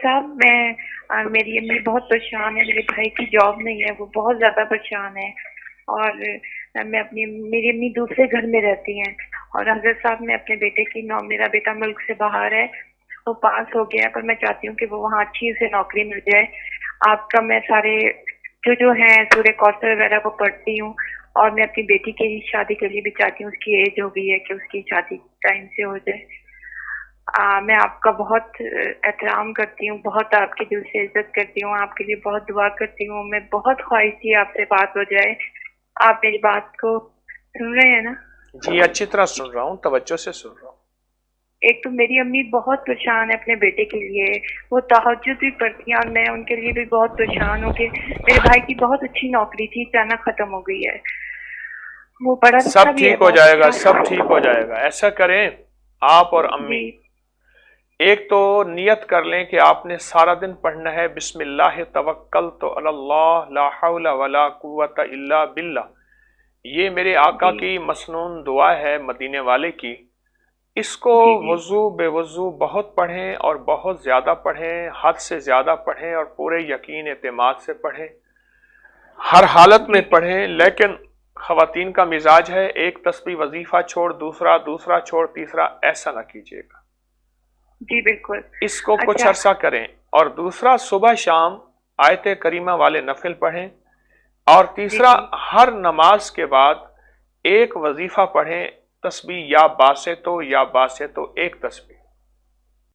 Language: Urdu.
صاحب میری امی بہت پریشان ہے، میرے بھائی کی جاب نہیں ہے، وہ بہت زیادہ پریشان ہے، اور میری امی دوسرے گھر میں رہتی ہیں، اور حضرت صاحب میں اپنے بیٹے کی میرا بیٹا ملک سے باہر ہے، وہ پاس ہو گیا، پر میں چاہتی ہوں کہ وہ وہاں اچھی سے نوکری مل جائے۔ آپ کا میں سارے جو ہیں سورہ کوثر وغیرہ کو پڑھتی ہوں، اور میں اپنی بیٹی کی شادی کے لیے بھی چاہتی ہوں، اس کی ایج ہو گئی ہے کہ اس کی شادی ٹائم سے ہو جائے۔ میں آپ کا بہت احترام کرتی ہوں، بہت آپ کے دل سے عزت کرتی ہوں، آپ کے لیے بہت دعا کرتی ہوں، میں بہت خواہش تھی آپ سے بات ہو جائے۔ آپ میری بات کو سن رہے ہیں نا؟ جی اچھی طرح سن رہا ہوں، توجہ سے سن رہا ہوں۔ ایک تو میری امی بہت پریشان ہے اپنے بیٹے کے لیے، وہ تہجد بھی پڑھتی ہیں، اور میں ان کے لیے بھی بہت پریشان ہوں کہ میرے بھائی کی بہت اچھی نوکری تھی، اچانک ختم ہو گئی ہے، وہ پڑھا لکھا سب بھی ہے ٹھیک ہو بہت جائے گا، اچھا۔ سب ٹھیک ہو جائے گا۔ ایسا کریں آپ اور جی امی، ایک تو نیت کر لیں کہ آپ نے سارا دن پڑھنا ہے بسم اللہ توکلت علی اللہ لا حول ولا قوت الا باللہ۔ یہ میرے آقا جی کی مسنون دعا ہے مدینے والے کی۔ اس کو جی جی وضو بے وضو بہت پڑھیں، اور بہت زیادہ پڑھیں، حد سے زیادہ پڑھیں، اور پورے یقین اعتماد سے پڑھیں، ہر حالت میں جی جی پڑھیں۔ لیکن خواتین کا مزاج ہے ایک تسبیح وظیفہ چھوڑ دوسرا، دوسرا چھوڑ تیسرا، ایسا نہ کیجیے گا۔ جی بالکل۔ اس کو کچھ اچھا عرصہ کریں، اور دوسرا صبح شام آیت کریمہ والے نفل پڑھیں، اور جی تیسرا جی ہر نماز کے بعد ایک وظیفہ پڑھیں، تسبیح یا باسطو یا باسطو، ایک تسبیح۔